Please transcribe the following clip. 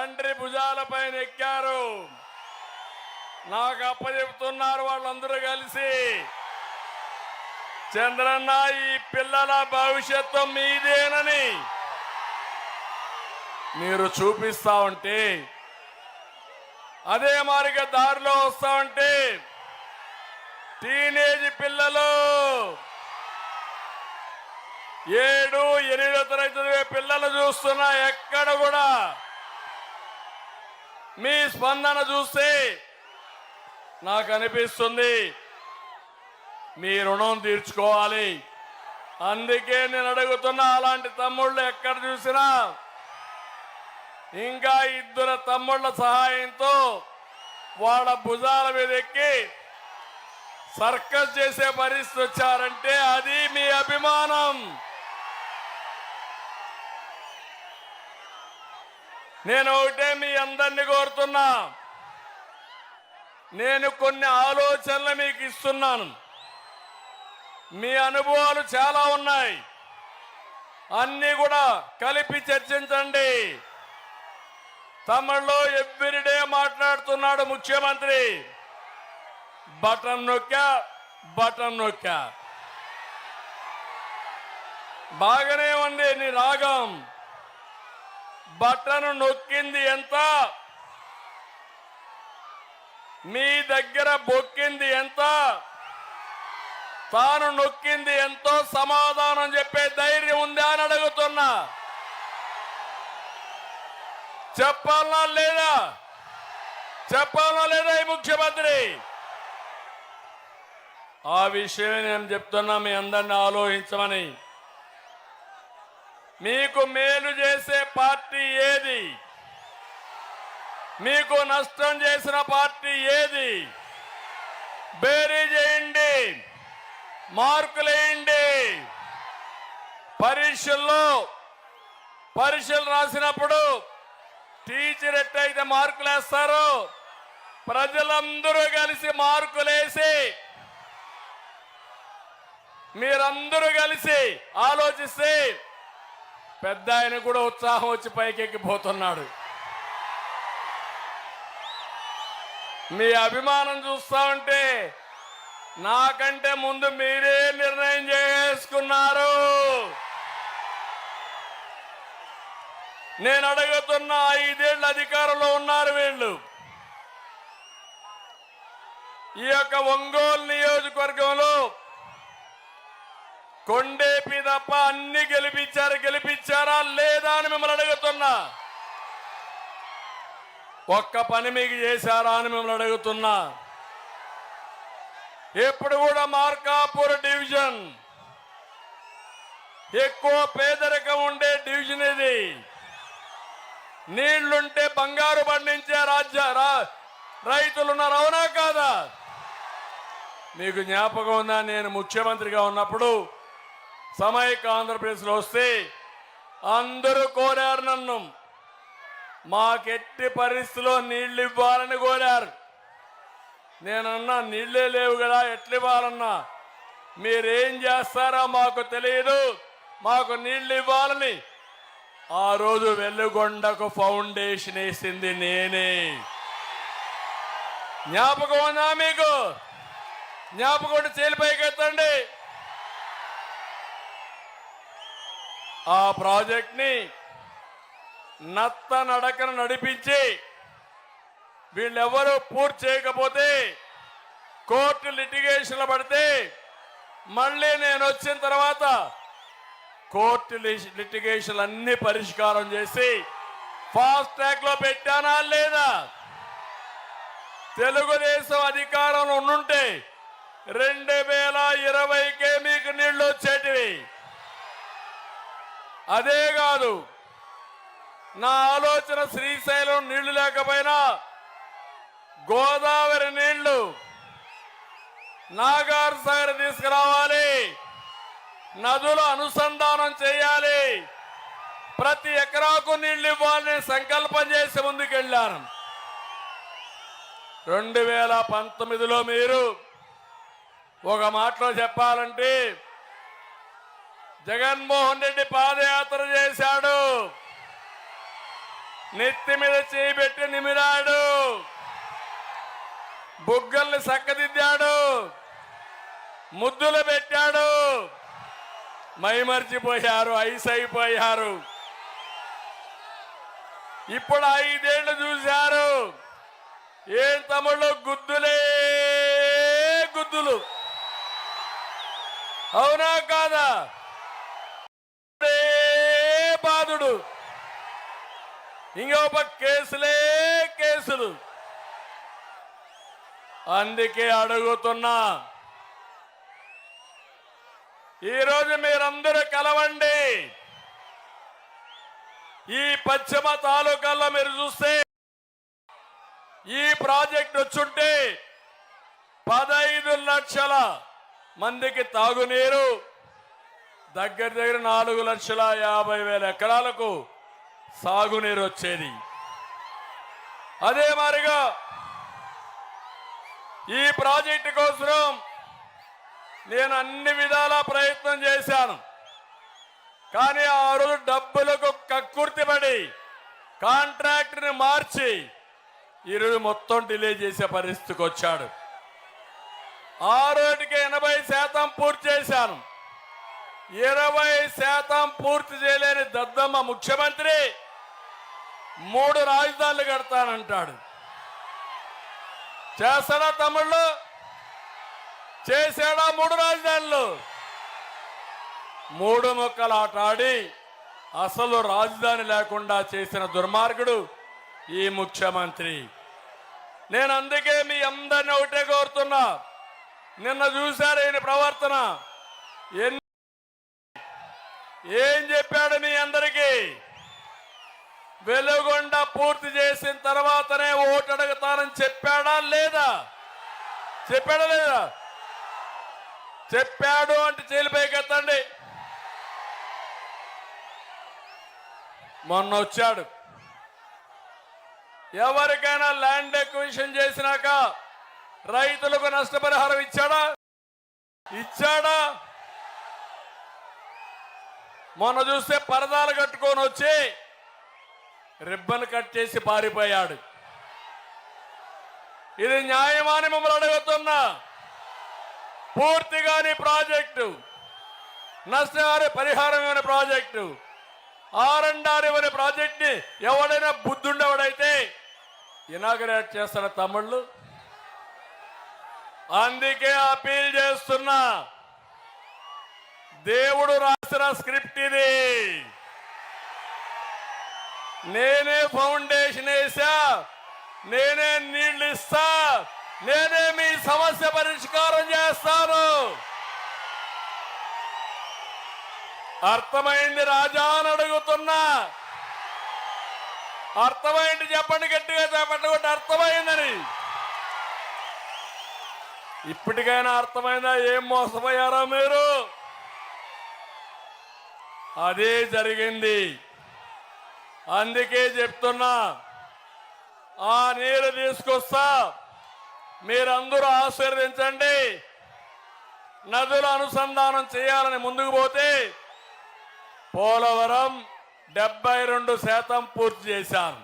తండ్రి భుజాలపైన ఎక్కారు. నాకు అప్పచెప్తున్నారు వాళ్ళందరూ కలిసి, చంద్రన్న ఈ పిల్లల భవిష్యత్తు మీదేనని మీరు చూపిస్తా ఉంటే, అదే మారిగా దారిలో వస్తా ఉంటే టీనేజ్ పిల్లలు 7, 8 తరగతి పిల్లలు చూస్తున్నా ఎక్కడ కూడా మీ స్పందన చూస్తే నాకు అనిపిస్తుంది మీ రుణం తీర్చుకోవాలి. అందుకే నేను అడుగుతున్నా, అలాంటి తమ్ముళ్ళు ఎక్కడ చూసినా ఇంకా 2 తమ్ముళ్ళ సహాయంతో వాళ్ళ భుజాల మీద ఎక్కి సర్కస్ చేసే పరిస్థితి వచ్చారంటే అది మీ అభిమానం. నేను ఒకటే మీ అందరినీ కోరుతున్నా, నేను కొన్ని ఆలోచనలు మీకు ఇస్తున్నాను. మీ అనుభవాలు చాలా ఉన్నాయి, అన్నీ కూడా కలిపి చర్చించండి. తమిళ్లో ఎవ్రీడే మాట్లాడుతున్నాడు ముఖ్యమంత్రి, బటన్ నొక్కా బాగానే ఉంది నీ రాగం. బటన్ నొక్కింది ఎంత, మీ దగ్గర బొక్కింది ఎంత, తాను నొక్కింది ఎంతో సమాధానం చెప్పే ధైర్యం ఉందా అని అడుగుతున్నా. చెప్పాలనా లేదా ఈ ముఖ్యమంత్రి? ఆ విషయమే నేను చెప్తున్నా, మీ అందరిని ఆలోచించమని. మీకు మేలు చేసే పార్టీ ఏది, మీకు నష్టం చేసిన పార్టీ ఏది? బేరీ చేయండి, మార్కులేయండి. పరీక్షలు రాసినప్పుడు టీచర్ ఎట్టయితే మార్కులు వేస్తారో, ప్రజలందరూ కలిసి మార్కులేసి మీరందరూ కలిసి ఆలోచిస్తే పెద్ద ఆయన కూడా ఉత్సాహం వచ్చి పైకెక్కిపోతున్నాడు. మీ అభిమానం చూస్తా ఉంటే నాకంటే ముందు మీరే నిర్ణయం చేసుకున్నారు. నేను అడుగుతున్న 5 ఏళ్ల అధికారంలో ఉన్నారు వీళ్ళు. ఈ యొక్క ఒంగోలు నియోజకవర్గంలో కొండేపి తప్ప అన్ని గెలిపించారా లేదా అని మిమ్మల్ని అడుగుతున్నా. ఒక్క పని మీకు చేశారా అని మిమ్మల్ని అడుగుతున్నా. ఎప్పుడు కూడా మార్కాపూర్ డివిజన్ ఎక్కువ పేదరికం ఉండే డివిజన్ ఇది. నీళ్లుంటే బంగారు పండించే రైతులున్నారు, అవునా కాదా? మీకు జ్ఞాపకం ఉందా, నేను ముఖ్యమంత్రిగా ఉన్నప్పుడు సమైక్య ఆంధ్రప్రదేశ్లో వస్తే అందరూ కోరారు నన్ను, మాకెట్టి పరిస్థితిలో నీళ్లు ఇవ్వాలని కోరారు. నేనన్నా నీళ్లే లేవు కదా, ఎట్లు ఇవ్వాలన్నా? మీరేం చేస్తారో మాకు తెలియదు, మాకు నీళ్లు ఇవ్వాలని ఆ రోజు వెల్లుగొండకు ఫౌండేషన్ వేసింది నేనే. జ్ఞాపకం ఉందా మీకు? జ్ఞాపకం ఉంటే చేలిపైకి ఎత్తండి. ఆ ప్రాజెక్ట్ ని నత్త నడకను నడిపించి వీళ్ళెవరూ పూర్తి చేయకపోతే కోర్టు లిటిగేషన్లు పడితే మళ్ళీ నేను వచ్చిన తర్వాత కోర్టు లిటిగేషన్లు అన్ని పరిష్కారం చేసి ఫాస్ట్ ట్రాక్ లో పెట్టానా లేదా? తెలుగుదేశం అధికారంలో ఉండుంటే 2020కే మీకు నీళ్లు వచ్చేటివి. అదే కాదు, నా ఆలోచన శ్రీశైలం నీళ్లు లేకపోయినా గోదావరి నీళ్లు నాగార్ సాగర్ తీసుకురావాలి, నదులు అనుసంధానం చేయాలి, ప్రతి ఎకరాకు నీళ్లు ఇవ్వాలని సంకల్పం చేసి ముందుకెళ్లాను. 2019లో మీరు ఒక మాటలో చెప్పాలంటే జగన్మోహన్ రెడ్డి పాదయాత్ర చేశాడు. నెత్తి మీద చేయబెట్టి నిమిరాడు, బుగ్గల్ని చక్కదిద్దాడు, ముద్దులు పెట్టాడు. మైమర్చిపోయారు, ఐస్ అయిపోయారు. ఇప్పుడు 5 ఏళ్లు చూశారు. ఏం తమ్ముళ్ళు, గుద్దులే గుద్దులు. అవునా కాదా? బాధుడు, ఇంకొక కేసులే కేసులు. అందుకే అడుగుతున్నా, ఈరోజు మీరందరూ కలవండి. ఈ పశ్చిమ తాలూకాల్లో మీరు చూస్తే ఈ ప్రాజెక్ట్ వచ్చుంటే 15 లక్షల మందికి తాగునీరు, దగ్గర 4,50,000 ఎకరాలకు సాగునీరు వచ్చేది. అదే మాదిరిగా ఈ ప్రాజెక్టు కోసం నేను అన్ని విధాలా ప్రయత్నం చేశాను. కానీ ఆ రోజు డబ్బులకు కక్కుర్తిపడి కాంట్రాక్ట్ని మార్చి ఈరోజు మొత్తం డిలే చేసే పరిస్థితికి వచ్చాడు. ఆ రోజుకి 80% పూర్తి చేశాను. 20% పూర్తి చేయలేని దద్దమ్మ ముఖ్యమంత్రి 3 రాజధానులు కడతానంటాడు. చేస్తాడా తమ్ముళ్ళు? చేశాడా? 3 రాజధానులు 3 ముక్కలు ఆట ఆడి అసలు రాజధాని లేకుండా చేసిన దుర్మార్గుడు ఈ ముఖ్యమంత్రి. నేను అందుకే మీ అందరిని ఒకటే కోరుతున్నా, నిన్న చూశారు ఈయన ప్రవర్తన. ఏం చెప్పాడు మీ అందరికీ? వెలుగొండ పూర్తి చేసిన తర్వాతనే ఓటు అడుగుతానని చెప్పాడా లేదా? చెప్పాడా లేదా? చెప్పాడు అంటే చేలిపైకెత్తండి. మొన్న వచ్చాడు. ఎవరికైనా ల్యాండ్ ఎక్విజిషన్ చేసినాక రైతులకు నష్టపరిహారం ఇచ్చాడా? ఇచ్చాడా? మొన్న చూస్తే పరదాలు కట్టుకొని వచ్చి రిబ్బన్ కట్ చేసి పారిపోయాడు. ఇది న్యాయమాని మిమ్మల్ని అడుగుతున్నా. పూర్తిగాని ప్రాజెక్టు, నష్టహారి పరిహారం అనే ప్రాజెక్టు, ఆర్ఎండ్ఆర్ అనే ప్రాజెక్ట్ని ఎవడైనా బుద్ధుండేవాడైతే ఇనాగరేట్ చేస్తారా తమ్ముళ్ళు? అందుకే అపీల్ చేస్తున్నా, దేవుడు రాసిన స్క్రిప్ట్ ఇది. నేనే ఫౌండేషన్ వేసా, నేనే నీళ్లు ఇస్తా, నేనే మీ సమస్య పరిష్కారం చేస్తాను. అర్థమైంది రాజా అని అడుగుతున్నా. అర్థమైంది చెప్పండి, గట్టిగా చెప్పండి. అర్థమైందని ఇప్పటికైనా అర్థమైందా? ఏం మోసపోయారో మీరు? అదే జరిగింది. అందుకే చెప్తున్నా, ఆ నీరు తీసుకొస్తా, మీరందరూ ఆశీర్వదించండి. నదుల అనుసంధానం చేయాలని ముందుకు పోతే పోలవరం 72% పూర్తి చేశాను.